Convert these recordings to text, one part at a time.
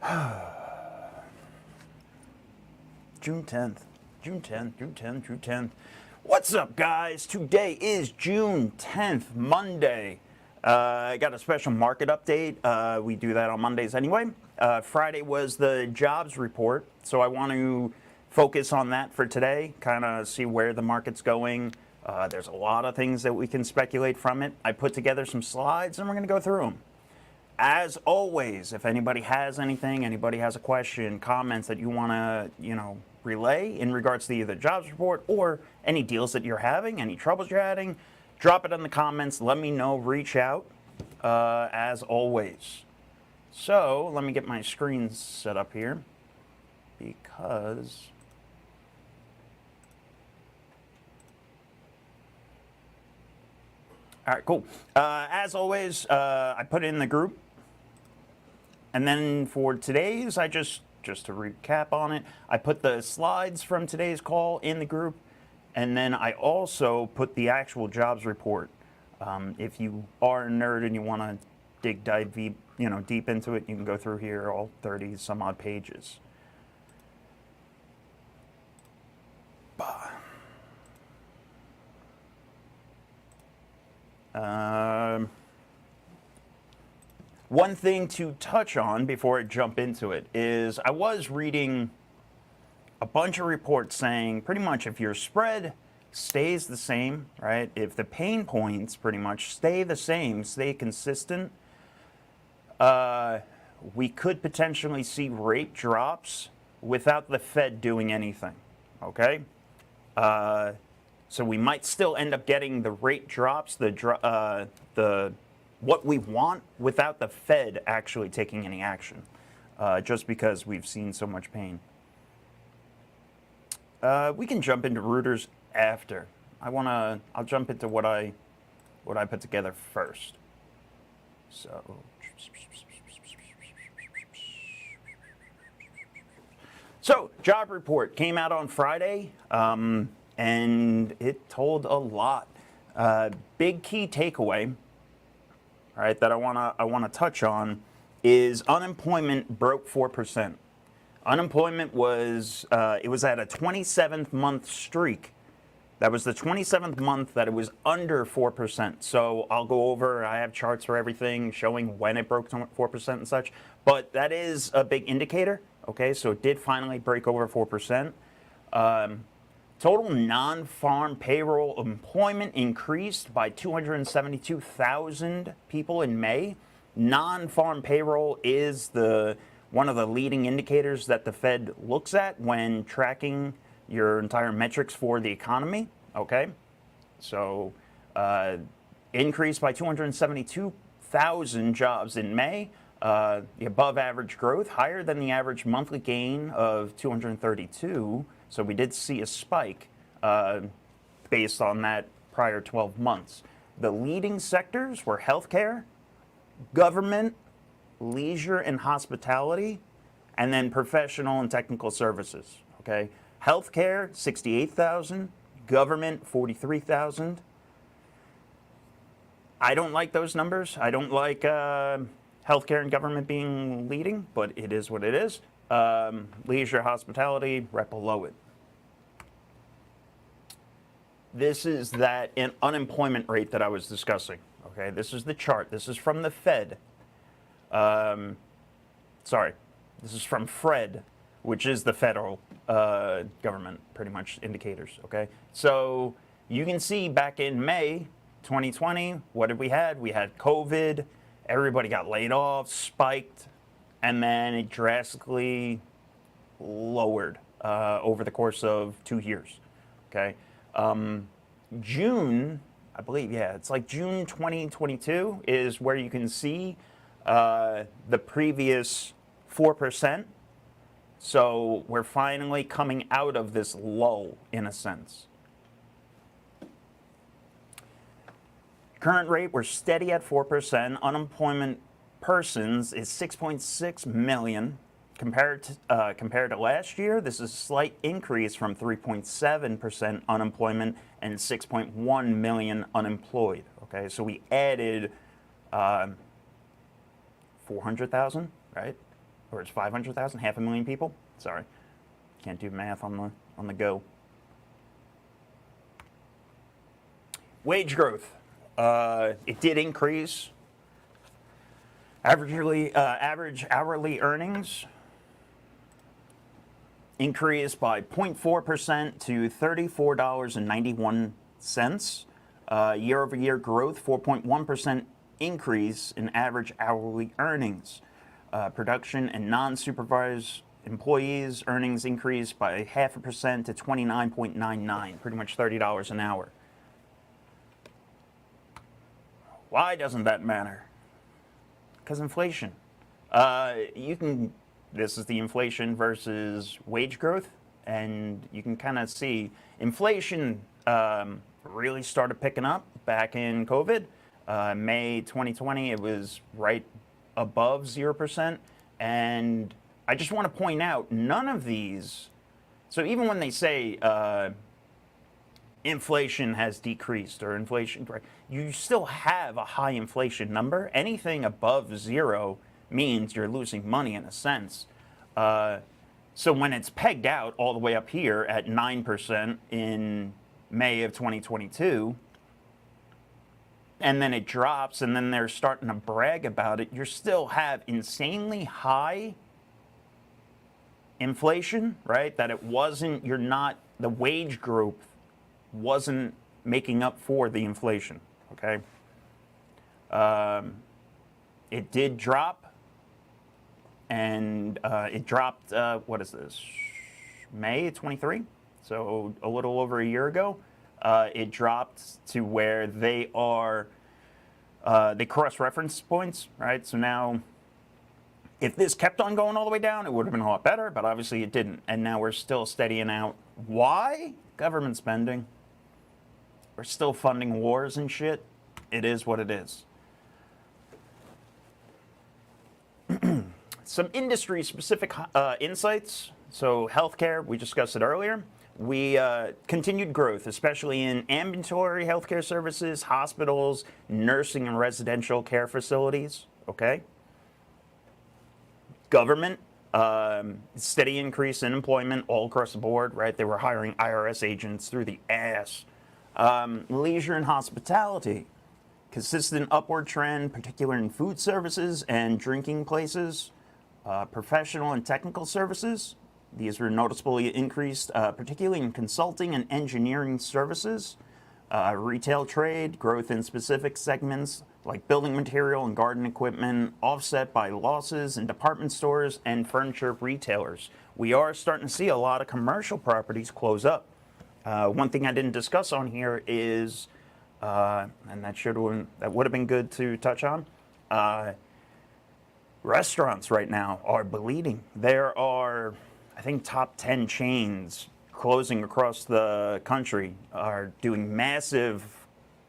June 10th. June 10th, June 10th, June 10th. What's up, guys? Today is June 10th, Monday. I got a special market update. We do that on Mondays anyway. Friday was the jobs report, so I want to focus on that for today, kind of see where the market's going. There's a lot of things that we can speculate from it. I put together some slides, and we're going to go through them. As always, if anybody has anything, anybody has a question, comments that you want to, relay in regards to either the jobs report or any deals that you're having, any troubles you're having, drop it in the comments. Let me know. Reach out, as always. So let me get my screen set up here because all right, cool. As always, I put it in the group. And then for today's, just to recap on it, I put the slides from today's call in the group. And then I also put the actual jobs report. If you are a nerd and you want to dive deep into it, you can go through here, all 30 some odd pages. One thing to touch on before I jump into it is I was reading a bunch of reports saying pretty much if your spread stays the same, right? If the pain points pretty much stay the same, stay consistent, we could potentially see rate drops without the Fed doing anything, okay? So we might still end up getting the rate drops, what we want without the Fed actually taking any action, just because we've seen so much pain. We can jump into Reuters after. I'll jump into what I put together first. So job report came out on Friday, and it told a lot. Big key takeaway, right, that I wanna touch on is unemployment broke 4%. Unemployment was it was at a 27th month streak. That was the 27th month that it was under 4%. So I'll go over. I have charts for everything showing when it broke 4% and such. But that is a big indicator. Okay, so it did finally break over 4%. Total non-farm payroll employment increased by 272,000 people in May. Non-farm payroll is one of the leading indicators that the Fed looks at when tracking your entire metrics for the economy. Okay, so increased by 272,000 jobs in May. The above average growth, higher than the average monthly gain of 232. So we did see a spike based on that prior 12 months. The leading sectors were healthcare, government, leisure and hospitality, and then professional and technical services. Okay, healthcare 68,000, government 43,000. I don't like those numbers. I don't like healthcare and government being leading, but it is what it is. Leisure, hospitality, right below it. This is that unemployment rate that I was discussing. Okay, this is the chart. This is from the Fed. This is from Fred, which is the federal government, pretty much indicators. Okay, so you can see back in May 2020, what did we had? We had COVID. Everybody got laid off, spiked, and then it drastically lowered over the course of 2 years. Okay, June, I believe, yeah, it's like June 2022 is where you can see the previous 4%. So we're finally coming out of this lull in a sense. Current rate, we're steady at 4%. Unemployment persons is 6.6 million. Compared to last year, this is a slight increase from 3.7% unemployment and 6.1 million unemployed. Okay, so we added 400,000, right? or it's 500,000, 500,000 people. Sorry, can't do math on the go. Wage growth, it did increase. Average hourly earnings increased by 0.4% to $34.91. Year-over-year growth, 4.1% increase in average hourly earnings. Production and non-supervised employees' earnings increased by 0.5% to $29.99, pretty much $30 an hour. Why doesn't that matter? Because inflation. This is the inflation versus wage growth, and you can kind of see inflation really started picking up back in COVID. May 2020, it was right above 0%. And I just want to point out, none of these, so even when they say inflation has decreased or inflation, you still have a high inflation number. Anything above 0 means you're losing money in a sense. So when it's pegged out all the way up here at 9% in May of 2022, and then it drops, and then they're starting to brag about it, you still have insanely high inflation, right? That it wasn't, the wage growth wasn't making up for the inflation, okay? It did drop, and it dropped, what is this, May 23? So a little over a year ago. It dropped to where they are, they cross reference points, right? So now, if this kept on going all the way down, it would have been a lot better, but obviously it didn't. And now we're still steadying out. Why? Government spending. We're still funding wars and shit. It is what it is. Some industry-specific insights. So healthcare, we discussed it earlier. We continued growth, especially in ambulatory healthcare services, hospitals, nursing and residential care facilities, okay? Government, steady increase in employment all across the board, right? They were hiring IRS agents through the ass. Leisure and hospitality, consistent upward trend, particularly in food services and drinking places. Professional and technical services, these were noticeably increased, particularly in consulting and engineering services. Retail trade, growth in specific segments like building material and garden equipment, offset by losses in department stores and furniture retailers. We are starting to see a lot of commercial properties close up. One thing I didn't discuss on here is, and that would have been good to touch on, restaurants right now are bleeding. There are, I think, top 10 chains closing across the country are doing massive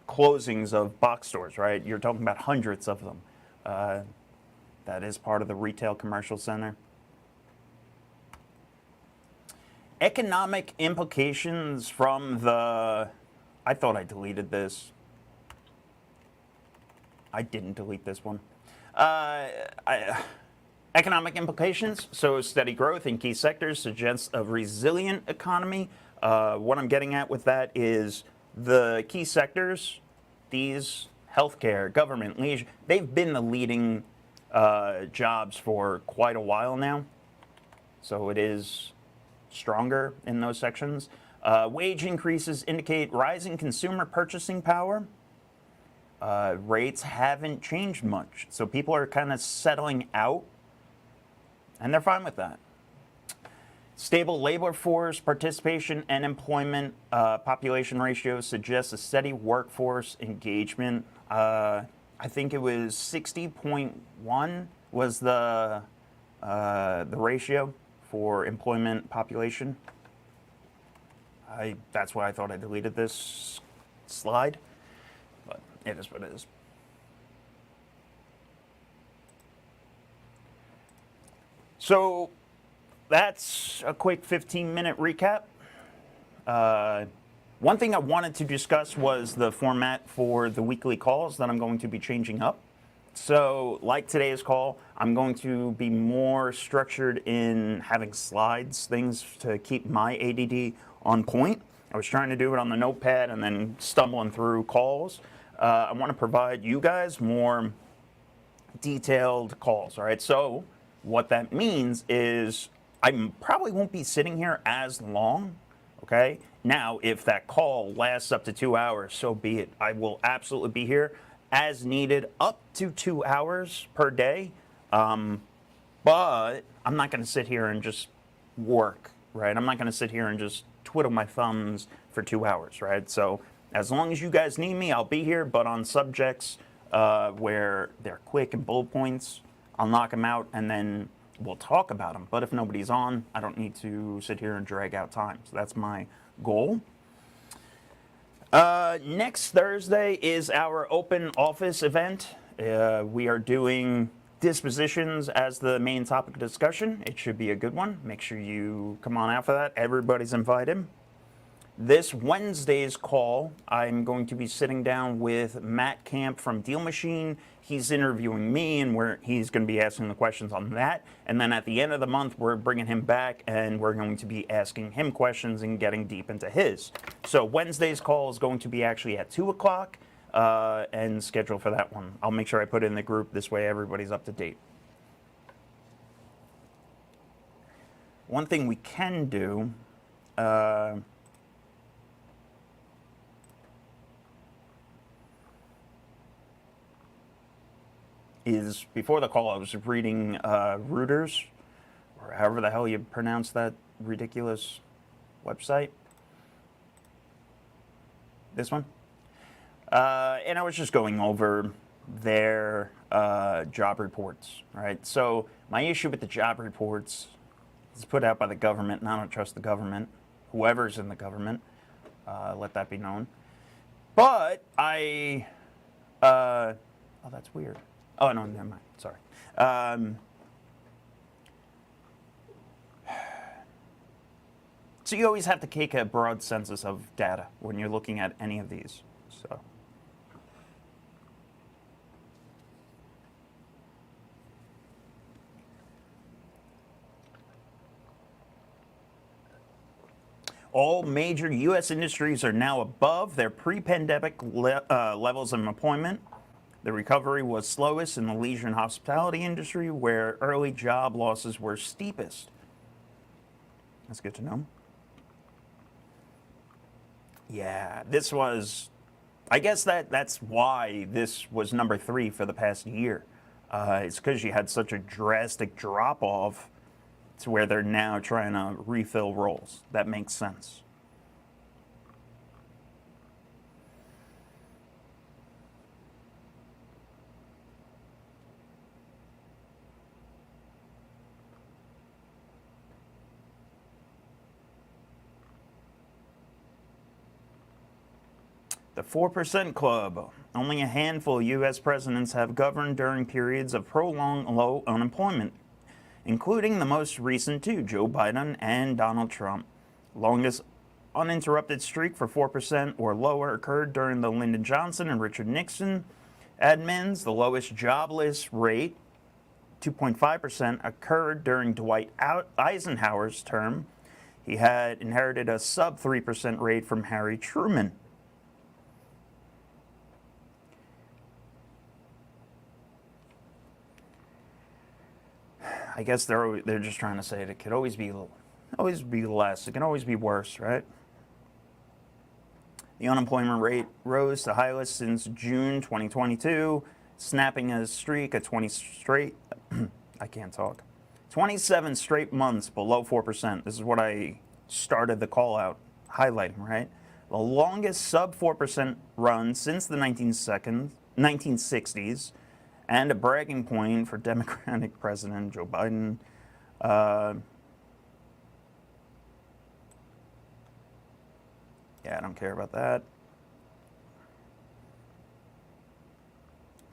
closings of box stores, right? You're talking about hundreds of them. That is part of the retail commercial center. Economic implications from I thought I deleted this. I didn't delete this one. Economic implications, so steady growth in key sectors suggests a resilient economy. What I'm getting at with that is the key sectors, these healthcare, government, leisure, they've been the leading jobs for quite a while now. So it is stronger in those sections. Wage increases indicate rising consumer purchasing power. Rates haven't changed much. So people are kind of settling out, and they're fine with that. Stable labor force participation and employment population ratio suggests a steady workforce engagement. I think it was 60.1 was the ratio for employment population. That's why I thought I deleted this slide, but it is what it is. So that's a quick 15-minute recap. One thing I wanted to discuss was the format for the weekly calls that I'm going to be changing up. So, like today's call, I'm going to be more structured in having slides, things to keep my ADD on point. I was trying to do it on the notepad and then stumbling through calls. I want to provide you guys more detailed calls, all right? So, what that means is I probably won't be sitting here as long, okay? Now, if that call lasts up to 2 hours, so be it. I will absolutely be here as needed, up to 2 hours per day. But I'm not going to sit here and just work, right? I'm not going to sit here and just twiddle my thumbs for 2 hours, right? So as long as you guys need me, I'll be here. But on subjects where they're quick and bullet points, I'll knock them out and then we'll talk about them. But if nobody's on, I don't need to sit here and drag out time. So that's my goal. Next Thursday is our open office event. We are doing dispositions as the main topic of discussion. It should be a good one. Make sure you come on out for that. Everybody's invited. This Wednesday's call, I'm going to be sitting down with Matt Camp from Deal Machine. He's interviewing me, and he's going to be asking the questions on that. And then at the end of the month, we're bringing him back, and we're going to be asking him questions and getting deep into his. So Wednesday's call is going to be actually at 2 o'clock, and schedule for that one. I'll make sure I put it in the group. This way everybody's up to date. One thing we can do, is before the call I was reading Reuters, or however the hell you pronounce that ridiculous website. This one. And I was just going over their job reports, right? So my issue with the job reports is put out by the government, and I don't trust the government, whoever's in the government, let that be known. But oh, that's weird. Oh, no, never mind. Sorry. So you always have to take a broad census of data when you're looking at any of these. So. All major U.S. industries are now above their pre-pandemic levels of employment. The recovery was slowest in the leisure and hospitality industry, where early job losses were steepest. That's good to know. Yeah, this was, I guess that's why this was number 3 for the past year. It's because you had such a drastic drop-off to where they're now trying to refill roles. That makes sense. The 4% Club. Only a handful of U.S. presidents have governed during periods of prolonged low unemployment, including the most recent two, Joe Biden and Donald Trump. Longest uninterrupted streak for 4% or lower occurred during the Lyndon Johnson and Richard Nixon admins. The lowest jobless rate, 2.5%, occurred during Dwight Eisenhower's term. He had inherited a sub 3% rate from Harry Truman. I guess they're just trying to say it could always be less. It can always be worse, right? The unemployment rate rose to highest since June 2022, snapping a streak of 27 straight months below 4%. This is what I started the call out highlighting, right? The longest sub 4% run since the 1960s. And a bragging point for Democratic President Joe Biden. Yeah, I don't care about that.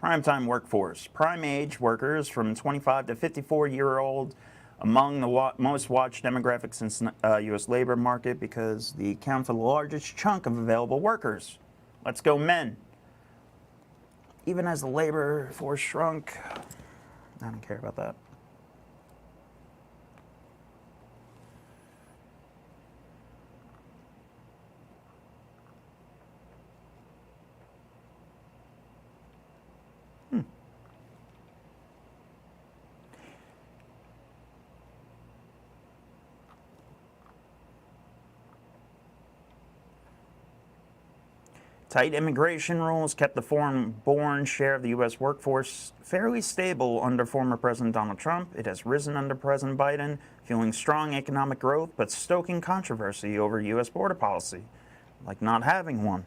Primetime workforce. Prime age workers from 25 to 54-year-old among the most watched demographics in U.S. labor market because they account for the largest chunk of available workers. Let's go men. even as the labor force shrunk. I don't care about that. Tight immigration rules kept the foreign-born share of the U.S. workforce fairly stable under former President Donald Trump. It has risen under President Biden, fueling strong economic growth, but stoking controversy over U.S. border policy, like not having one.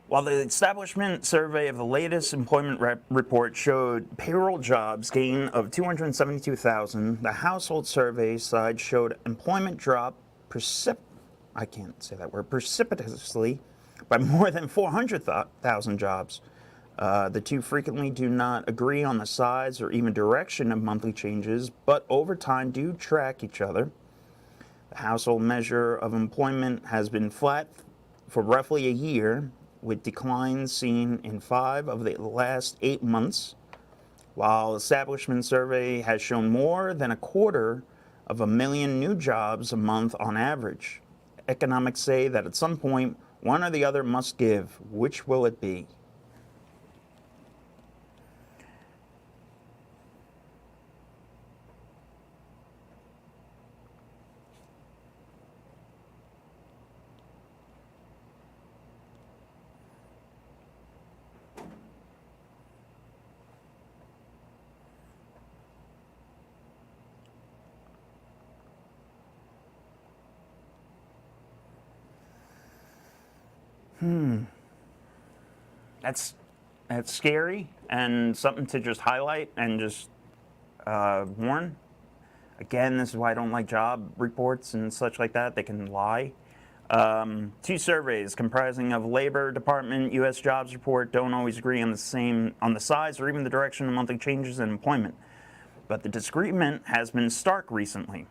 While the establishment survey of the latest employment report showed payroll jobs gain of 272,000, the household survey side showed employment drop precipitously by more than 400,000 jobs. The two frequently do not agree on the size or even direction of monthly changes, but over time do track each other. The household measure of employment has been flat for roughly a year, with declines seen in 5 of the last 8 months, while establishment survey has shown more than 250,000 new jobs a month on average. Economics say that at some point, one or the other must give. Which will it be? That's scary and something to just highlight and just warn. Again, this is why I don't like job reports and such like that. They can lie. 2 surveys comprising of Labor Department U.S. jobs report don't always agree on the size or even the direction of monthly changes in employment. But the disagreement has been stark recently,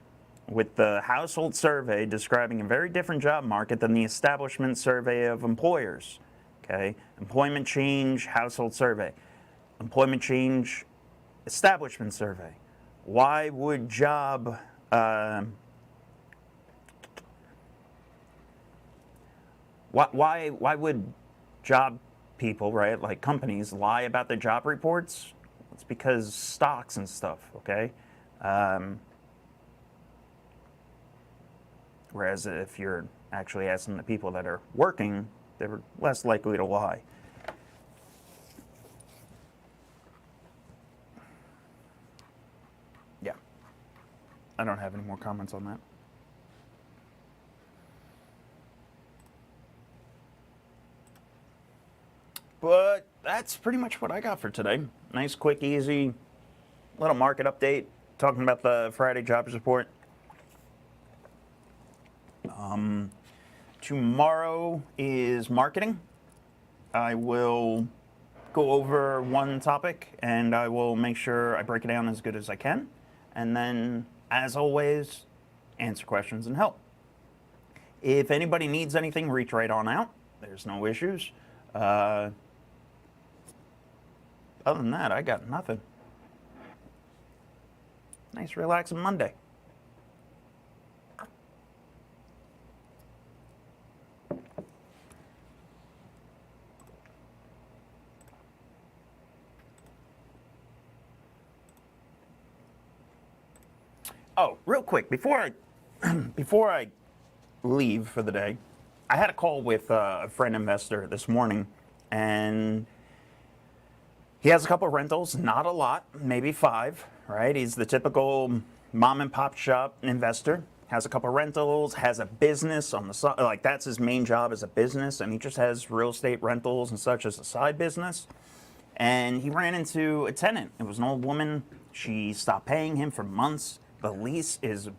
with the household survey describing a very different job market than the establishment survey of employers. Okay, employment change, household survey. Employment change, establishment survey. Why would why would job people, right, like companies, lie about their job reports? It's because stocks and stuff, okay? Whereas if you're actually asking the people that are working, they're less likely to lie. Yeah. I don't have any more comments on that. But that's pretty much what I got for today. Nice, quick, easy little market update, talking about the Friday jobs report. Tomorrow is marketing. I will go over one topic and I will make sure I break it down as good as I can. And then, as always, answer questions and help. If anybody needs anything, reach right on out. There's no issues. Other than that, I got nothing. Nice, relaxing Monday. Oh, real quick, before I leave for the day, I had a call with a friend investor this morning, and he has a couple of rentals, not a lot, maybe 5, right? He's the typical mom and pop shop investor, has a couple of rentals, has a business on the side, like that's his main job as a business, and he just has real estate rentals and such as a side business. And he ran into a tenant. It was an old woman. She stopped paying him for months. The lease is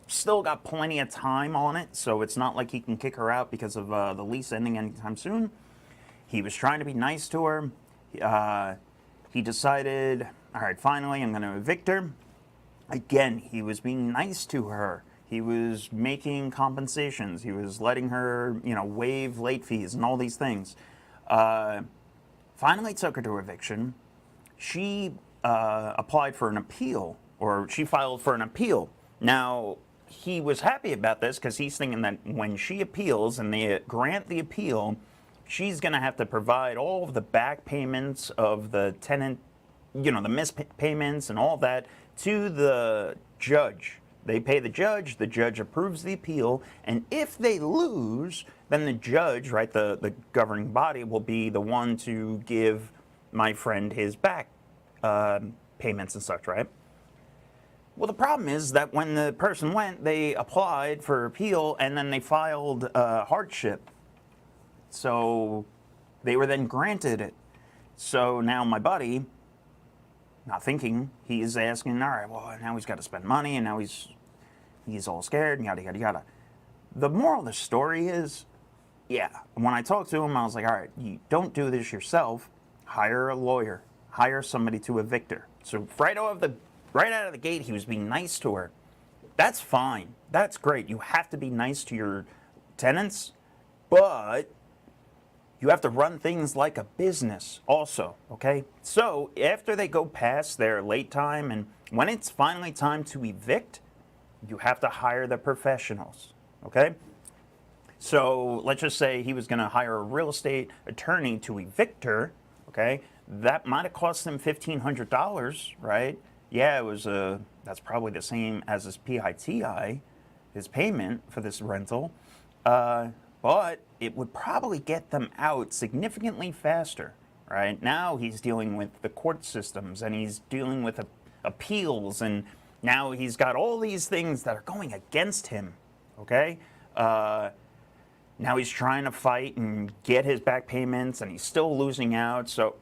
still got plenty of time on it, so it's not like he can kick her out because of the lease ending anytime soon. He was trying to be nice to her. He decided, all right, finally, I'm going to evict her. Again, he was being nice to her. He was making compensations. He was letting her, waive late fees and all these things. Finally took her to eviction. She applied for an appeal, or she filed for an appeal. Now, he was happy about this because he's thinking that when she appeals and they grant the appeal, she's going to have to provide all of the back payments of the tenant, the missed payments and all that to the judge. They pay the judge approves the appeal, and if they lose, then the judge, right, the governing body, will be the one to give my friend his back payments and such, right? Well, the problem is that when the person went, they applied for appeal, and then they filed hardship. So they were then granted it. So now my buddy, not thinking, he is asking, all right, well, now he's got to spend money, and now he's all scared, and yada, yada, yada. The moral of the story is, yeah, when I talked to him, I was like, all right, you don't do this yourself. Hire a lawyer. Hire somebody to evict her. So right out of the gate, he was being nice to her. That's fine. That's great. You have to be nice to your tenants, but you have to run things like a business also, okay? So after they go past their late time and when it's finally time to evict, you have to hire the professionals, okay? So let's just say he was going to hire a real estate attorney to evict her, okay? That might have cost him $1,500, right? Yeah, that's probably the same as his PITI, his payment for this rental. But it would probably get them out significantly faster, right? Now he's dealing with the court systems, and he's dealing with appeals, and now he's got all these things that are going against him, okay? Now he's trying to fight and get his back payments, and he's still losing out. So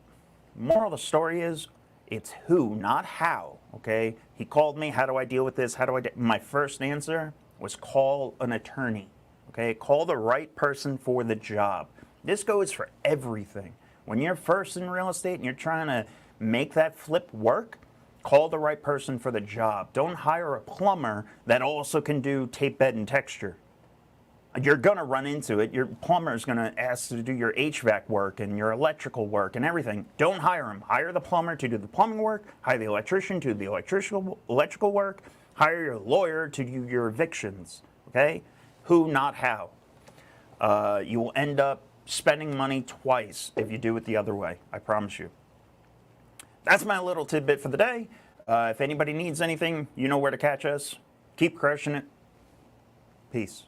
moral of the story is, it's who, not how, okay? He called me, how do I deal with this? My first answer was call an attorney. Okay, call the right person for the job. This goes for everything. When you're first in real estate and you're trying to make that flip work, call the right person for the job. Don't hire a plumber that also can do tape bed and texture. You're gonna run into it. Your plumber's gonna ask to do your HVAC work and your electrical work and everything. Don't hire him. Hire the plumber to do the plumbing work. Hire the electrician to do the electrical work. Hire your lawyer to do your evictions, okay? Who, not how. You will end up spending money twice if you do it the other way. I promise you. That's my little tidbit for the day. If anybody needs anything, you know where to catch us. Keep crushing it. Peace.